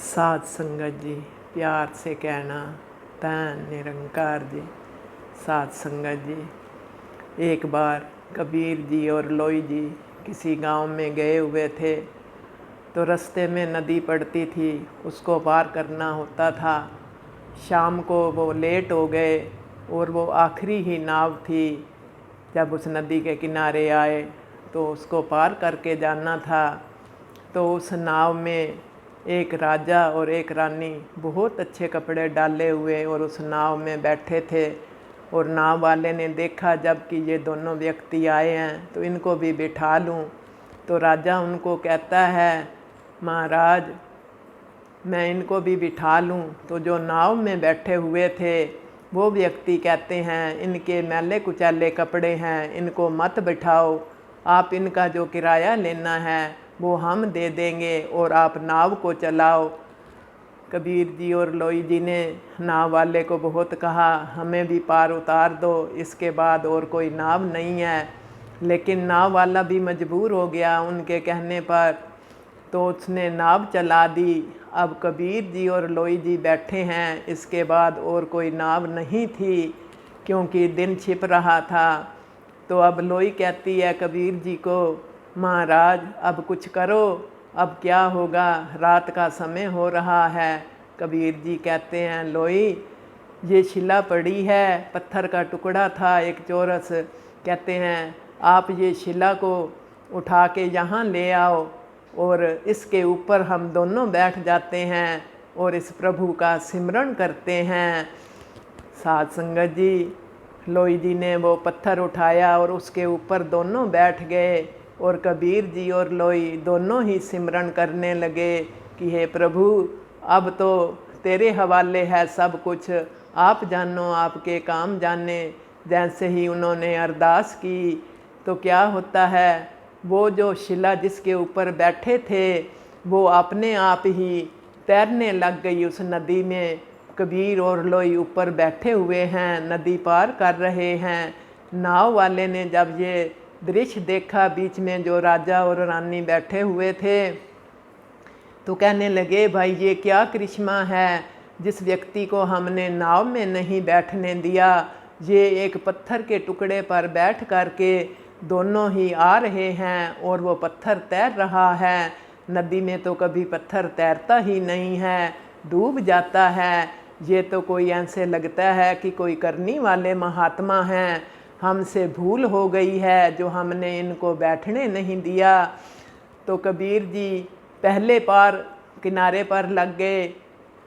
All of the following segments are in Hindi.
साध संगत जी, प्यार से कहना धन निरंकार जी। साध संगत जी, एक बार कबीर जी और लोई जी किसी गांव में गए हुए थे, तो रास्ते में नदी पड़ती थी, उसको पार करना होता था। शाम को वो लेट हो गए और वो आखिरी ही नाव थी। जब उस नदी के किनारे आए तो उसको पार करके जाना था। तो उस नाव में एक राजा और एक रानी बहुत अच्छे कपड़े डाले हुए और उस नाव में बैठे थे। और नाव वाले ने देखा जब कि ये दोनों व्यक्ति आए हैं तो इनको भी बिठा लूं। तो राजा उनको कहता है, महाराज मैं इनको भी बिठा लूं। तो जो नाव में बैठे हुए थे वो व्यक्ति कहते हैं, इनके मैले कुचैले कपड़े हैं, इनको मत बिठाओ, आप इनका जो किराया लेना है वो हम दे देंगे और आप नाव को चलाओ। कबीर जी और लोई जी ने नाव वाले को बहुत कहा, हमें भी पार उतार दो, इसके बाद और कोई नाव नहीं है। लेकिन नाव वाला भी मजबूर हो गया उनके कहने पर, तो उसने नाव चला दी। अब कबीर जी और लोई जी बैठे हैं, इसके बाद और कोई नाव नहीं थी क्योंकि दिन छिप रहा था। तो अब लोई कहती है कबीर जी को, महाराज अब कुछ करो, अब क्या होगा, रात का समय हो रहा है। कबीर जी कहते हैं, लोई ये शिला पड़ी है, पत्थर का टुकड़ा था एक चौरस। कहते हैं आप ये शिला को उठा के यहाँ ले आओ और इसके ऊपर हम दोनों बैठ जाते हैं और इस प्रभु का सिमरन करते हैं। साध संगत जी, लोई जी ने वो पत्थर उठाया और उसके ऊपर दोनों बैठ गए और कबीर जी और लोई दोनों ही सिमरन करने लगे कि हे प्रभु अब तो तेरे हवाले है सब कुछ, आप जानो आपके काम जाने। जैसे ही उन्होंने अरदास की तो क्या होता है, वो जो शिला जिसके ऊपर बैठे थे वो अपने आप ही तैरने लग गई उस नदी में। कबीर और लोई ऊपर बैठे हुए हैं, नदी पार कर रहे हैं। नाव वाले ने जब ये दृश्य देखा, बीच में जो राजा और रानी बैठे हुए थे, तो कहने लगे भाई ये क्या करिश्मा है, जिस व्यक्ति को हमने नाव में नहीं बैठने दिया, ये एक पत्थर के टुकड़े पर बैठ करके दोनों ही आ रहे हैं और वो पत्थर तैर रहा है। नदी में तो कभी पत्थर तैरता ही नहीं है, डूब जाता है। ये तो कोई ऐसे लगता है कि कोई करनी वाले महात्मा हैं, हमसे भूल हो गई है जो हमने इनको बैठने नहीं दिया। तो कबीर जी पहले पार किनारे पर लग गए,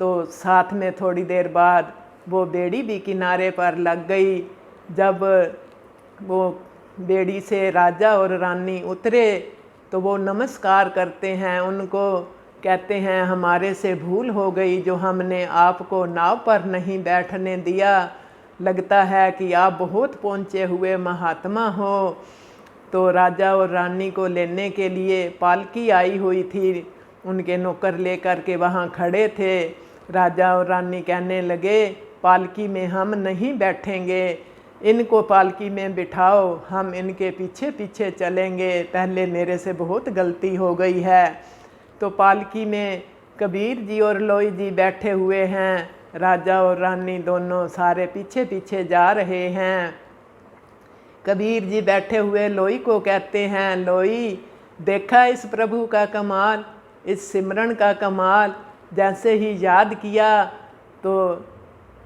तो साथ में थोड़ी देर बाद वो बेड़ी भी किनारे पर लग गई। जब वो बेड़ी से राजा और रानी उतरे तो वो नमस्कार करते हैं उनको, कहते हैं हमारे से भूल हो गई जो हमने आपको नाव पर नहीं बैठने दिया, लगता है कि आप बहुत पहुँचे हुए महात्मा हो। तो राजा और रानी को लेने के लिए पालकी आई हुई थी, उनके नौकर लेकर के वहाँ खड़े थे। राजा और रानी कहने लगे पालकी में हम नहीं बैठेंगे, इनको पालकी में बिठाओ, हम इनके पीछे पीछे चलेंगे, पहले मेरे से बहुत गलती हो गई है। तो पालकी में कबीर जी और लोई जी बैठे हुए हैं, राजा और रानी दोनों सारे पीछे पीछे जा रहे हैं। कबीर जी बैठे हुए लोई को कहते हैं, लोई देखा इस प्रभु का कमाल, इस सिमरन का कमाल, जैसे ही याद किया तो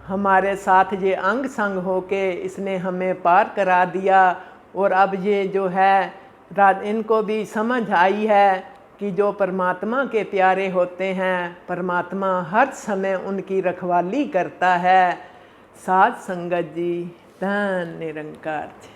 हमारे साथ ये अंग संग होके इसने हमें पार करा दिया। और अब ये जो है इनको भी समझ आई है कि जो परमात्मा के प्यारे होते हैं, परमात्मा हर समय उनकी रखवाली करता है। साध संगत जी, धन निरंकार जी।